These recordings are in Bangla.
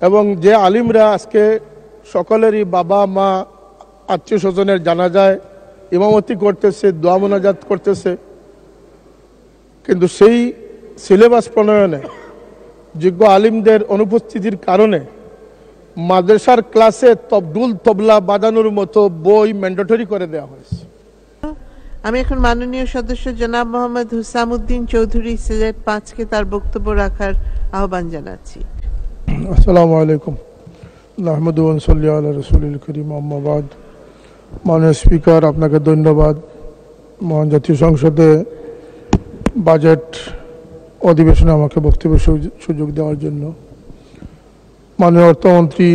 এবং যে আলিমরা আজকে সকলেরই বাবা মা আত্মীয় স্বজনের জানাজায় ইমামতি করতেছে, দোয়া মোনাজাত করতেছে, কিন্তু সেই সিলেবাস প্রণয়নে যোগ্য আলিমদের অনুপস্থিতির কারণে মাদ্রাসার ক্লাসে তবদুল তবলা বাজানোর মতো বই ম্যান্ডেটরি করে দেওয়া হয়েছে। আমি এখন মাননীয় সদস্য জনাব মোহাম্মদ হুসামউদ্দিন চৌধুরী সিলেট 5কে তার বক্তব্য রাখার আহ্বান জানাচ্ছি। আসসালামু আলাইকুম। নাহমাদু ওয়া নসাল্লি আলা রাসূলিল কারীম, আম্মা বাদ। মাননীয় স্পিকার, আপনাকে ধন্যবাদ মহান জাতীয় সংসদে বাজেট অধিবেশনে আমাকে বক্তব্যের সুযোগ দেওয়ার জন্য। মাননীয় অর্থমন্ত্রী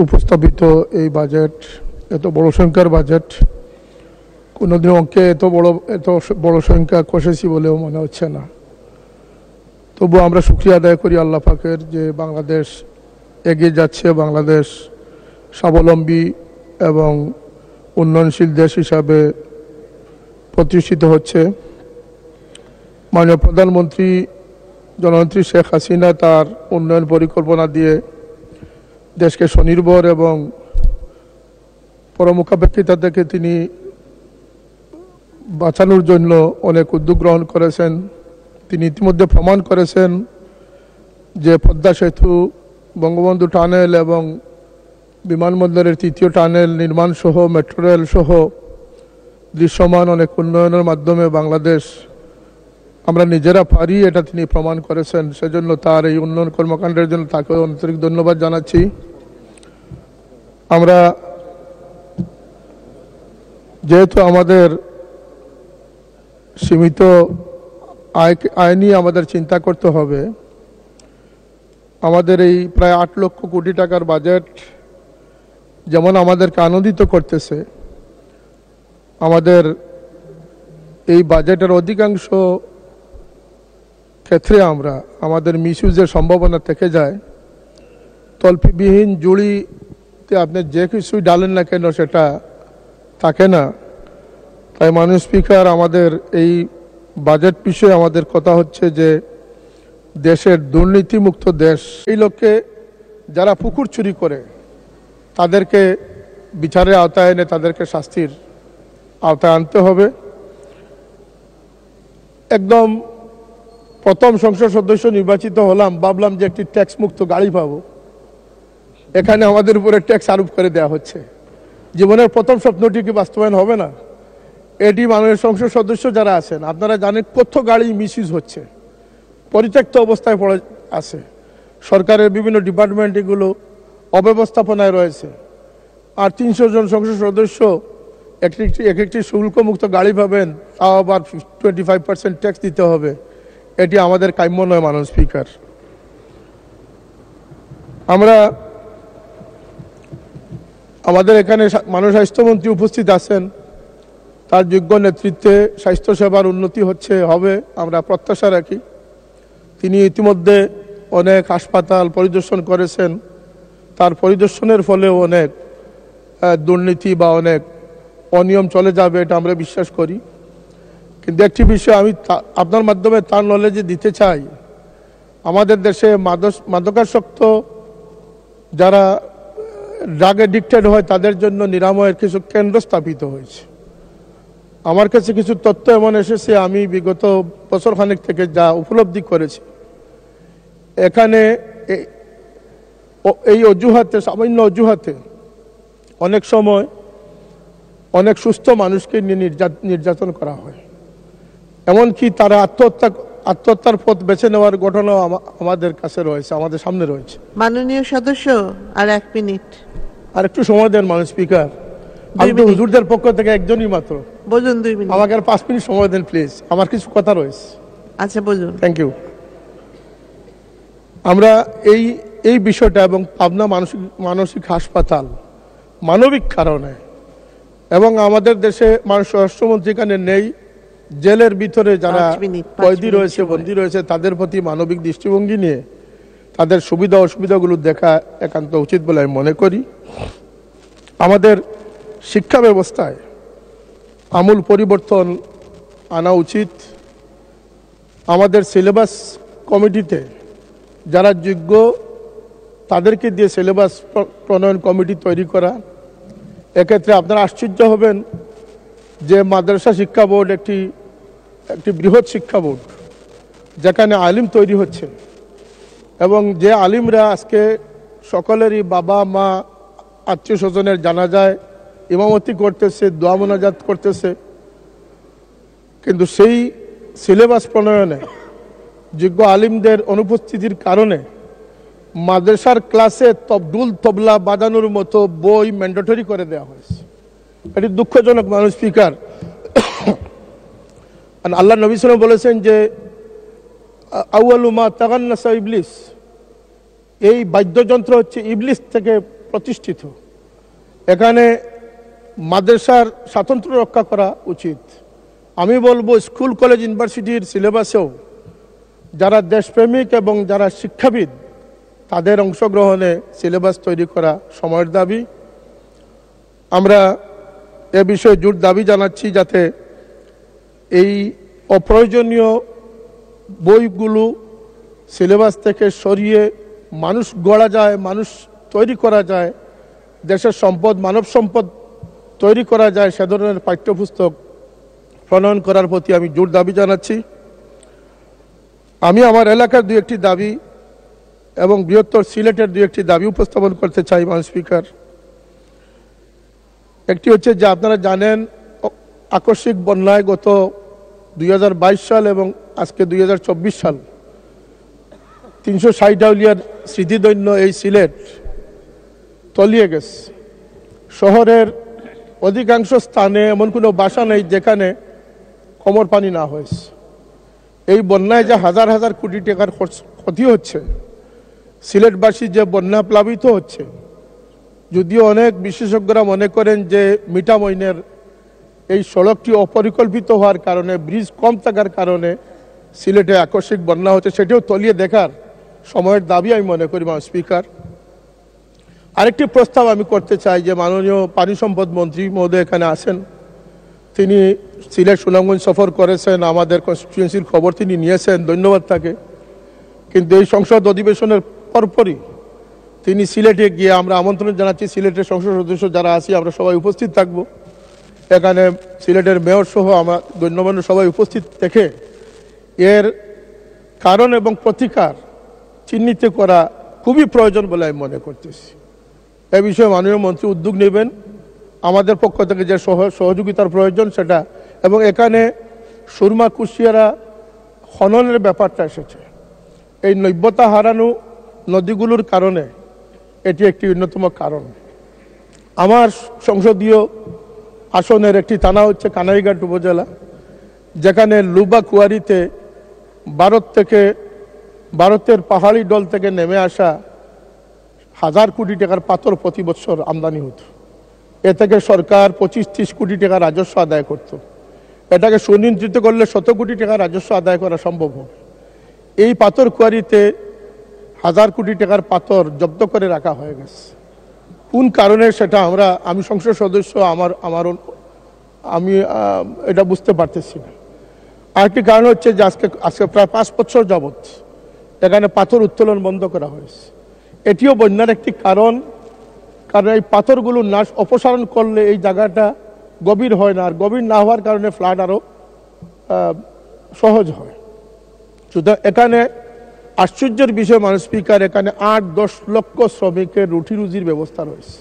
উপস্থাপিত এই বাজেট এত বড় সংখ্যার বাজেট, কোনোদিন অঙ্কে এত বড় সংখ্যা কষেছি বলেও মনে হচ্ছে না। তবু আমরা শুকরিয়া আদায় করি আল্লাহ পাকের যে বাংলাদেশ এগিয়ে যাচ্ছে, বাংলাদেশ স্বাবলম্বী এবং উন্নয়নশীল দেশ হিসাবে প্রতিষ্ঠিত হচ্ছে। মাননীয় প্রধানমন্ত্রী জননেত্রী শেখ হাসিনা তার উন্নয়ন পরিকল্পনা দিয়ে দেশকে স্বনির্ভর এবং পরমুখাপেক্ষিতা থেকে তিনি বাঁচানোর জন্য অনেক উদ্যোগ গ্রহণ করেছেন। তিনি ইতিমধ্যে প্রমাণ করেছেন যে পদ্মা সেতু, বঙ্গবন্ধু টানেল এবং বিমানবন্দরের 3য় টানেল নির্মাণ সহ মেট্রো রেল সহ দৃশ্যমান অনেক উন্নয়নের মাধ্যমে বাংলাদেশ আমরা নিজেরা পারি, এটা তিনি প্রমাণ করেছেন। সেজন্য তার এই উন্নয়ন কর্মকাণ্ডের জন্য তাকে আন্তরিক ধন্যবাদ জানাচ্ছি। আমরা যেহেতু আমাদের সীমিত আয় নিয়ে আমাদের চিন্তা করতে হবে, আমাদের এই প্রায় 8 লক্ষ কোটি টাকার বাজেট যেমন আমাদেরকে আনন্দিত করতেছে, আমাদের এই বাজেটের অধিকাংশ ক্ষেত্রে আমাদের মিসইউজের সম্ভাবনা থেকে যায়। তল্পিবিহীন জুড়িতে আপনি যে কিছুই ডালেন না কেন সেটা থাকে না। তাই মাননীয় স্পিকার, আমাদের এই বাজেট বিষয়ে আমাদের কথা হচ্ছে যে দেশের দুর্নীতিমুক্ত দেশ, এই লক্ষ্যে যারা পুকুর চুরি করে তাদেরকে বিচারের আওতায় এনে তাদেরকে শাস্তির আওতায় আনতে হবে। একদম প্রথম সংসদ সদস্য নির্বাচিত হলাম, ভাবলাম যে একটি ট্যাক্স মুক্ত গাড়ি পাবো, এখানে আমাদের উপরে ট্যাক্স আরোপ করে দেওয়া হচ্ছে। জীবনের প্রথম স্বপ্নটি কি বাস্তবায়ন হবে না? এটি মাননীয় সংসদ সদস্য যারা আছেন আপনারা জানেন কত গাড়ি মিসইউজ হচ্ছে, পরিত্যক্ত অবস্থায় পড়ে আছে। সরকারের বিভিন্ন ডিপার্টমেন্ট এগুলো অব্যবস্থাপনায় রয়েছে। আর 300 জন সংসদ সদস্য একটি শুল্কমুক্ত গাড়ি পাবেন, তাও আবার 25% ট্যাক্স দিতে হবে। এটি আমাদের কাম্য নয় মাননীয় স্পিকার। আমাদের এখানে মাননীয় স্বাস্থ্যমন্ত্রী উপস্থিত আছেন, তার যোগ্য নেতৃত্বে স্বাস্থ্যসেবার উন্নতি হবে আমরা প্রত্যাশা রাখি। তিনি ইতিমধ্যে অনেক হাসপাতাল পরিদর্শন করেছেন, তার পরিদর্শনের ফলেও অনেক দুর্নীতি বা অনেক অনিয়ম চলে যাবে, এটা আমরা বিশ্বাস করি। কিন্তু একটি বিষয় আমি আপনার মাধ্যমে তার নলেজে দিতে চাই, আমাদের দেশে মাদকাসক্ত যারা ড্রাগ এডিক্টেড হয় তাদের জন্য নিরাময়ের কিছু কেন্দ্র স্থাপিত হয়েছে। আমার কাছে কিছু তথ্য এমন এসেছে, আমি বিগত বছরখানেক থেকে যা উপলব্ধি করেছি, এখানে এই অজুহাতে, সামান্য অজুহাতে অনেক সময় অনেক সুস্থ মানুষকে নির্যাতন করা হয়, এমনকি তারা আত্মহত্যার পথ বেছে নেওয়ার ঘটনাও আমাদের কাছে রয়েছে, আমাদের সামনে রয়েছে। মাননীয় সদস্য, আর 1 মিনিট। আর একটু সময় দেন মাননীয় স্পিকার, আমি তো হুজুরদের পক্ষ থেকে একজনই মাত্র। বলুন 2 মিনিট। আমাকে আর 5 মিনিট সময় দেন প্লিজ, আমার কিছু কথা রয়েছে। আচ্ছা বলুন। Thank you. আমরা এই বিষয়টা এবং পাবনা মানসিক হাসপাতাল মানবিক কারণে, এবং আমাদের দেশে স্বরাষ্ট্রমন্ত্রী এখানে নেই, জেলের ভিতরে যারা কয়েদি রয়েছে, বন্দী রয়েছে, তাদের প্রতি মানবিক দৃষ্টিভঙ্গি নিয়ে তাদের সুবিধা অসুবিধাগুলো দেখা একান্ত উচিত বলে আমি মনে করি। আমাদের শিক্ষা ব্যবস্থায় আমূল পরিবর্তন আনা উচিত। আমাদের সিলেবাস কমিটিতে যারা যোগ্য তাদেরকে দিয়ে সিলেবাস প্রণয়ন কমিটি তৈরি করা। এক্ষেত্রে আপনারা আশ্চর্য হবেন যে মাদ্রাসা শিক্ষা বোর্ড একটি বৃহৎ শিক্ষা বোর্ড, যেখানে আলিম তৈরি হচ্ছে এবং যে আলিমরা আজকে সকলেরই বাবা মা আত্মীয় স্বজনের জানাজায় ইমামতি করতেছে, দোয়া মোনাজাত করতেছে, কিন্তু সেই সিলেবাস প্রণয়নে যোগ্য আলিমদের অনুপস্থিতির কারণে মাদ্রাসার ক্লাসে তবদুল তবলা বাজানোর মতো বই ম্যান্ডেটরি করে দেওয়া হয়েছে। এটি দুঃখজনক মানুষ স্পিকার। আল্লাহ নবী সাল্লাল্লাহু আলাইহি ওয়াসাল্লাম বলেছেন যে আউয়ালু মা তাগান্নাসা ইবলিস, এই বাদ্যযন্ত্র হচ্ছে ইবলিস থেকে প্রতিষ্ঠিত। এখানে মাদ্রাসার স্বাতন্ত্র্য রক্ষা করা উচিত। আমি বলবো স্কুল কলেজ ইউনিভার্সিটির সিলেবাসেও যারা দেশপ্রেমিক এবং যারা শিক্ষাবিদ তাদের অংশগ্রহণে সিলেবাস তৈরি করা সময়ের দাবি। আমরা এ বিষয়ে জোর দাবি জানাচ্ছি যাতে এই অপ্রয়োজনীয় বইগুলো সিলেবাস থেকে সরিয়ে মানুষ গড়া যায়, মানুষ তৈরি করা যায়, দেশের সম্পদ মানব সম্পদ তৈরি করা যায়, সে ধরনের পাঠ্যপুস্তক প্রণয়ন করার প্রতি আমি জোর দাবি জানাচ্ছি। আমি আমার এলাকার দুই একটি দাবি এবং বৃহত্তর সিলেটের দুই একটি দাবি উপস্থাপন করতে চাই মাননীয় স্পিকার। একটি হচ্ছে যে আপনারা জানেন আকস্মিক বন্যায় গত 2022 সাল এবং আজকে 2024 সাল 360 আউলিয়ার স্মৃতিধন্য এই সিলেট তলিয়ে গেছে। শহরের অধিকাংশ স্থানে এমন কোনো বাসা নেই যেখানে কোমর পানি না হয়েছে। এই বন্যায় যে হাজার হাজার কোটি টাকার ক্ষতি হচ্ছে, সিলেটবাসী যে বন্যা প্লাবিত হচ্ছে, যদিও অনেক বিশেষজ্ঞরা মনে করেন যে মিঠামইনের এই সড়কটি অপরিকল্পিত হওয়ার কারণে, ব্রিজ কম থাকার কারণে সিলেটে আকস্মিক বন্যা হচ্ছে, সেটিও তলিয়ে দেখার সময়ের দাবি আমি মনে করি মাননীয় স্পিকার। আরেকটি প্রস্তাব আমি করতে চাই যে মাননীয় পানি সম্পদ মন্ত্রী মহোদয় এখানে আছেন, তিনি সিলেট সুনামগঞ্জ সফর করেছেন, আমাদের কনস্টিটিউয়েন্সির খবর তিনি নিয়েছেন, ধন্যবাদ তাকে। কিন্তু এই সংসদ অধিবেশনের পরপরই তিনি সিলেটে গিয়ে, আমরা আমন্ত্রণ জানাচ্ছি সিলেটের সংসদ সদস্য যারা আছি আমরা সবাই উপস্থিত থাকব, এখানে সিলেটের মেয়র সহ আমরা গণ্যমান্য সবাই উপস্থিত থেকে এর কারণ এবং প্রতিকার চিহ্নিত করা খুবই প্রয়োজন বলে আমি মনে করতেছি। এ বিষয়ে মাননীয় মন্ত্রী উদ্যোগ নেবেন, আমাদের পক্ষ থেকে যে সহযোগিতার প্রয়োজন সেটা। এবং এখানে সুরমা কুশিয়ারা খননের ব্যাপারটা এসেছে, এই নৈবতা হারানো নদীগুলোর কারণে এটি একটি অন্যতম কারণ। আমার সংসদীয় আসনের একটি থানা হচ্ছে কানাইঘাট উপজেলা, যেখানে লুবা কুয়ারিতে ভারতের পাহাড়ি ডল থেকে নেমে আসা 1000 কোটি টাকার পাথর প্রতি বছর আমদানি হতো। এ থেকে সরকার 25-30 কোটি টাকা রাজস্ব আদায় করত। এটাকে সুনিয়ন্ত্রিত করলে 100 কোটি টাকা রাজস্ব আদায় করা সম্ভব হবে। এই পাথর কুয়ারিতে 1000 কোটি টাকার পাথর জব্দ করে রাখা হয়ে গেছে। কোন কারণে সেটা আমি সংসদ সদস্য আমি এটা বুঝতে পারতেছি না। আরেকটি কারণ হচ্ছে যে আজকে প্রায় 5 বছর যাবৎ এখানে পাথর উত্তোলন বন্ধ করা হয়েছে। এটিও বন্যার একটি কারণ এই পাথরগুলো অপসারণ করলে এই জায়গাটা গভীর হয় না, আর গভীর না হওয়ার কারণে ফ্লাড আরও সহজ হয়। সুতরাং এখানে আশ্চর্যের বিষয় মাননীয় স্পিকার, এখানে 8-10 লক্ষ শ্রমিকের রুটি রুজির ব্যবস্থা রয়েছে।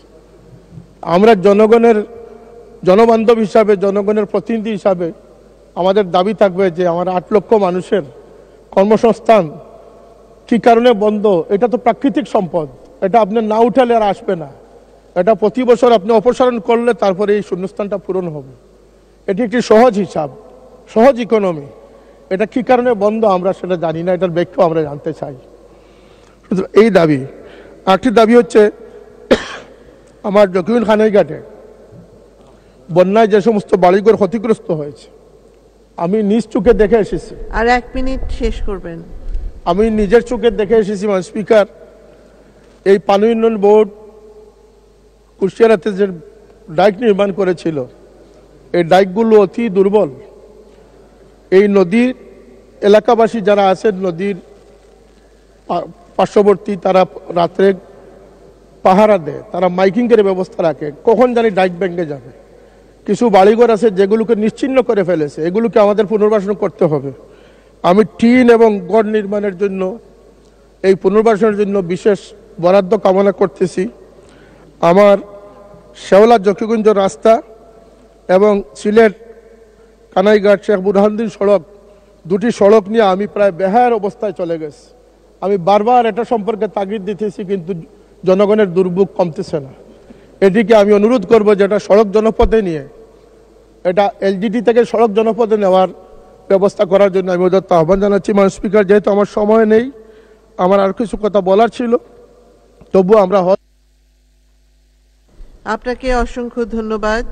আমরা জনবান্ধব হিসাবে, জনগণের প্রতিনিধি হিসাবে আমাদের দাবি থাকবে যে আমার 8 লক্ষ মানুষের কর্মসংস্থান কি কারণে বন্ধ? এটা তো প্রাকৃতিক সম্পদ, এটা আপনি না উঠালে আর আসবে না। এটা প্রতি বছর আপনি অপসারণ করলে তারপরে এই শূন্যস্থানটা পূরণ হবে। এটি একটি সহজ হিসাব, সহজ ইকোনমি। এটা কি কারণে বন্ধ আমরা সেটা জানি না, এটার ব্যাখ্যা আমরা জানতে চাই। এই দাবি। আরেকটি দাবি হচ্ছে আমার জকিউল খানাইঘাটে বন্যায় যে সমস্ত বাড়িঘর ক্ষতিগ্রস্ত হয়েছে, আমি নিজ চোখে দেখে এসেছি। আর 1 মিনিট শেষ করবেন। আমি নিজের চোখে দেখে এসেছি মাননীয় স্পিকার, এই পানি উন্নয়ন বোর্ড কুশিয়ারাতে যে ডাইক নির্মাণ করেছিল, এই ডাইকগুলো অতি দুর্বল। এই নদীর এলাকাবাসী যারা আছেন, নদীর পার্শ্ববর্তী তারা রাত্রে পাহারা দেয়, তারা মাইকিংয়ের ব্যবস্থা রাখে, কখন জানি ডাইক ব্যাঙ্গে যাবে। কিছু বাড়িঘর আছে যেগুলোকে নিশ্চিহ্ন করে ফেলেছে, এগুলোকে আমাদের পুনর্বাসন করতে হবে। আমি টিন এবং গড় নির্মাণের জন্য, এই পুনর্বাসনের জন্য বিশেষ বরাদ্দ কামনা করতেছি। আমার শেওলা জকিগঞ্জ রাস্তা এবং সিলেট কানাইঘাট শেখ বুরহানুদ্দিন সড়ক, দুটি সড়ক নিয়ে আমি প্রায় বেহায়ার অবস্থায় চলে গেছি। আমি বারবার এটা সম্পর্কে তাগিদ দিতেছি, কিন্তু জনগণের দুর্ভোগ কমতেছে না। এটিকে আমি অনুরোধ করব যে এটা সড়ক জনপথে নিয়ে, এটা এলজিডি থেকে সড়ক জনপথে নেওয়ার ব্যবস্থা করার জন্য আমি ওদের আহ্বান জানাচ্ছি। মাননীয় স্পিকার, যেহেতু আমার সময় নেই, আমার আর কিছু কথা বলার ছিল, তবুও আমরা আপনাকে অসংখ্য ধন্যবাদ।